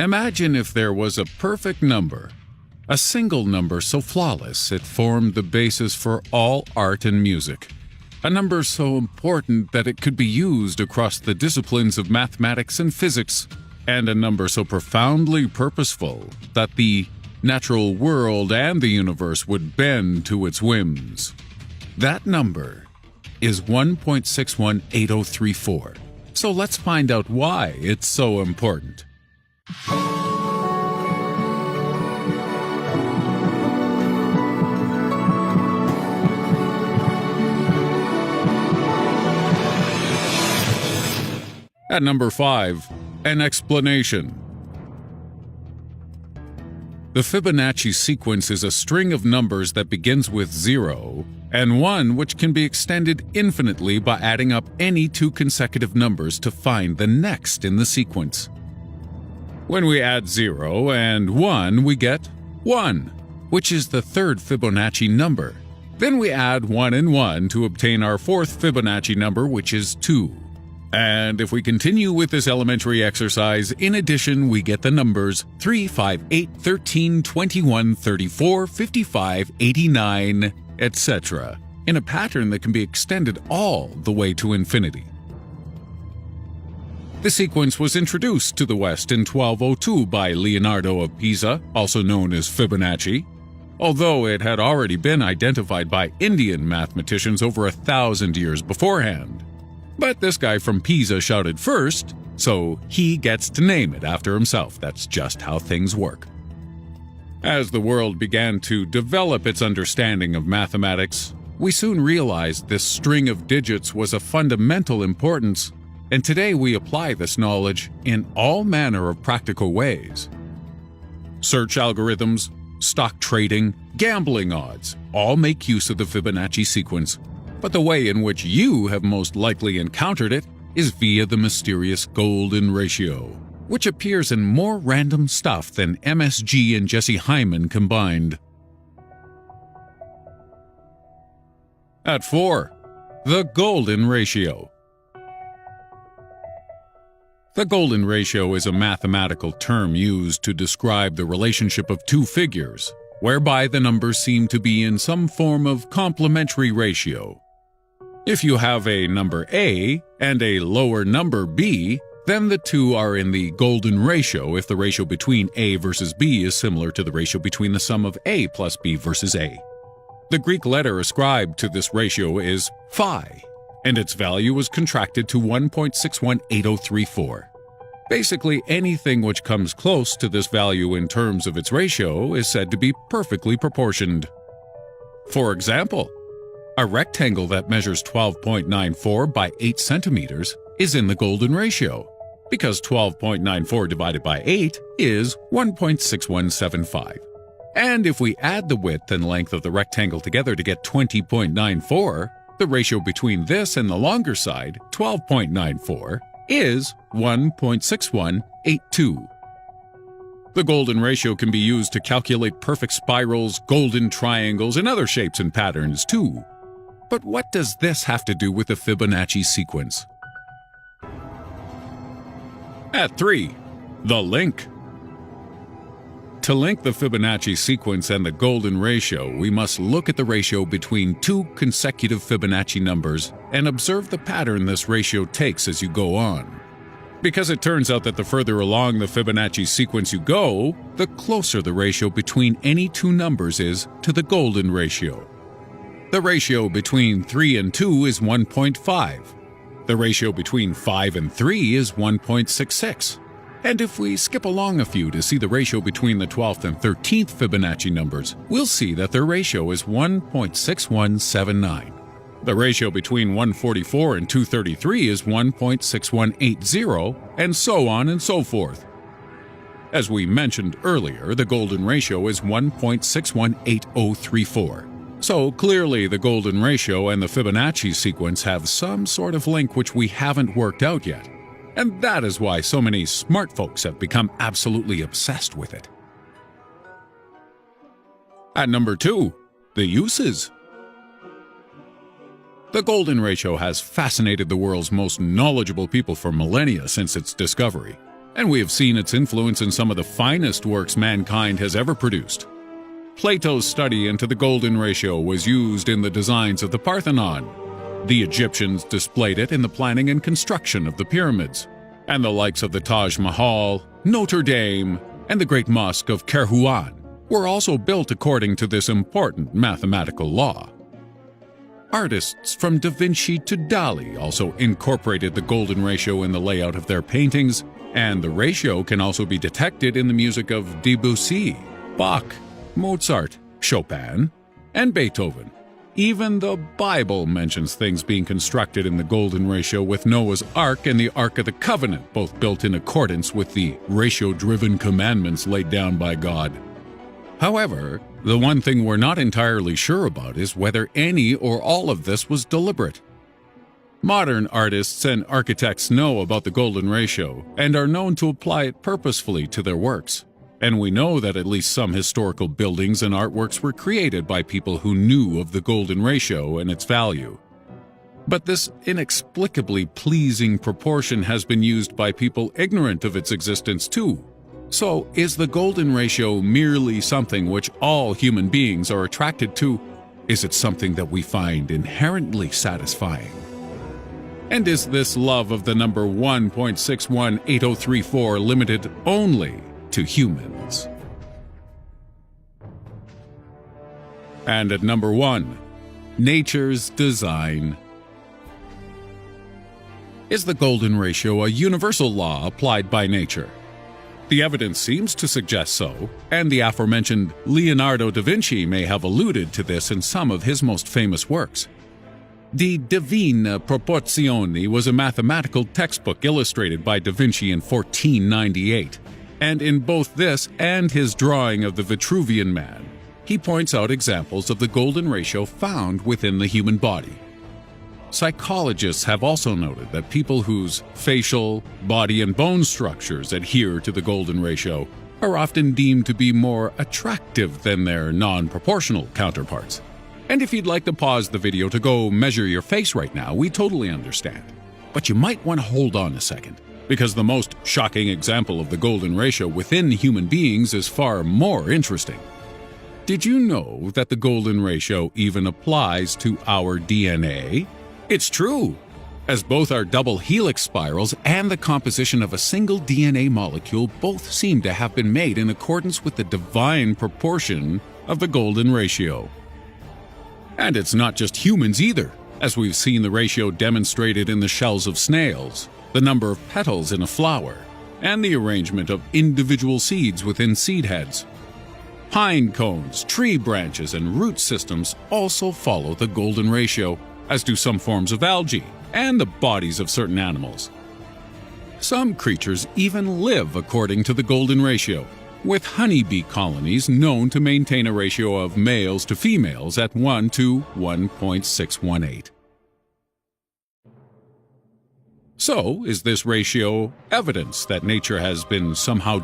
Imagine if there was a perfect number, a single number so flawless it formed the basis for all art and music, a number so important that it could be used across the disciplines of mathematics and physics, and a number so profoundly purposeful that the natural world and the universe would bend to its whims. That number is 1.618034. So let's find out why it's so important. At number 5, an explanation. The Fibonacci sequence is a string of numbers that begins with 0 and 1, which can be extended infinitely by adding up any two consecutive numbers to find the next in the sequence. When we add 0 and 1, we get 1, which is the third Fibonacci number. Then we add 1 and 1 to obtain our fourth Fibonacci number, which is 2. And if we continue with this elementary exercise, in addition, we get the numbers 3, 5, 8, 13, 21, 34, 55, 89, etc., in a pattern that can be extended all the way to infinity. The sequence was introduced to the West in 1202 by Leonardo of Pisa, also known as Fibonacci, although it had already been identified by Indian mathematicians over 1,000 years beforehand. But this guy from Pisa shouted first, so he gets to name it after himself. That's just how things work. As the world began to develop its understanding of mathematics, we soon realized this string of digits was of fundamental importance, and today we apply this knowledge in all manner of practical ways. Search algorithms, stock trading, gambling odds all make use of the Fibonacci sequence. But the way in which you have most likely encountered it is via the mysterious golden ratio, which appears in more random stuff than MSG and Jesse Hyman combined. At 4, the golden ratio. The golden ratio is a mathematical term used to describe the relationship of two figures, whereby the numbers seem to be in some form of complementary ratio. If you have a number A and a lower number B, then the two are in the golden ratio if the ratio between A versus B is similar to the ratio between the sum of A plus B versus A. The Greek letter ascribed to this ratio is phi, and its value was contracted to 1.618034. Basically, anything which comes close to this value in terms of its ratio is said to be perfectly proportioned. For example, a rectangle that measures 12.94 by 8 centimeters is in the golden ratio, because 12.94 divided by 8 is 1.6175. And if we add the width and length of the rectangle together to get 20.94, the ratio between this and the longer side, 12.94, is 1.6182. The golden ratio can be used to calculate perfect spirals, golden triangles, and other shapes and patterns too. But what does this have to do with the Fibonacci sequence? At 3, the link. To link the Fibonacci sequence and the golden ratio, we must look at the ratio between two consecutive Fibonacci numbers and observe the pattern this ratio takes as you go on. Because it turns out that the further along the Fibonacci sequence you go, the closer the ratio between any two numbers is to the golden ratio. The ratio between 3 and 2 is 1.5. The ratio between 5 and 3 is 1.66. And if we skip along a few to see the ratio between the 12th and 13th Fibonacci numbers, we'll see that their ratio is 1.6179. The ratio between 144 and 233 is 1.6180, and so on and so forth. As we mentioned earlier, the golden ratio is 1.618034. So clearly the golden ratio and the Fibonacci sequence have some sort of link which we haven't worked out yet. And that is why so many smart folks have become absolutely obsessed with it. At number 2, the uses. The golden ratio has fascinated the world's most knowledgeable people for millennia since its discovery. and we have seen its influence in some of the finest works mankind has ever produced. Plato's study into the golden ratio was used in the designs of the Parthenon. The Egyptians displayed it in the planning and construction of the pyramids, and the likes of the Taj Mahal, Notre Dame, and the Great Mosque of Kairouan were also built according to this important mathematical law. Artists from Da Vinci to Dali also incorporated the golden ratio in the layout of their paintings, and the ratio can also be detected in the music of Debussy, Bach, Mozart, Chopin, and Beethoven. Even the Bible mentions things being constructed in the golden ratio, with Noah's Ark and the Ark of the Covenant both built in accordance with the ratio-driven commandments laid down by God. However, the one thing we're not entirely sure about is whether any or all of this was deliberate. Modern artists and architects know about the golden ratio and are known to apply it purposefully to their works. And we know that at least some historical buildings and artworks were created by people who knew of the golden ratio and its value. But this inexplicably pleasing proportion has been used by people ignorant of its existence too. So, is the golden ratio merely something which all human beings are attracted to? Is it something that we find inherently satisfying? And is this love of the number 1.618034 limited only to humans? And at number 1, nature's design. Is the golden ratio a universal law applied by nature? The evidence seems to suggest so, and the aforementioned Leonardo da Vinci may have alluded to this in some of his most famous works. The Divine Proporzioni was a mathematical textbook illustrated by da Vinci in 1498. And in both this and his drawing of the Vitruvian Man, he points out examples of the golden ratio found within the human body. Psychologists have also noted that people whose facial, body, and bone structures adhere to the golden ratio are often deemed to be more attractive than their non-proportional counterparts. And if you'd like to pause the video to go measure your face right now, we totally understand. But you might want to hold on a second, because the most shocking example of the golden ratio within human beings is far more interesting. Did you know that the golden ratio even applies to our DNA? It's true, as both our double helix spirals and the composition of a single DNA molecule both seem to have been made in accordance with the divine proportion of the golden ratio. And it's not just humans either, as we've seen the ratio demonstrated in the shells of snails, the number of petals in a flower, and the arrangement of individual seeds within seed heads. Pine cones, tree branches, and root systems also follow the golden ratio, as do some forms of algae and the bodies of certain animals. Some creatures even live according to the golden ratio, with honeybee colonies known to maintain a ratio of males to females at 1 to 1.618. So, is this ratio evidence that nature has been somehow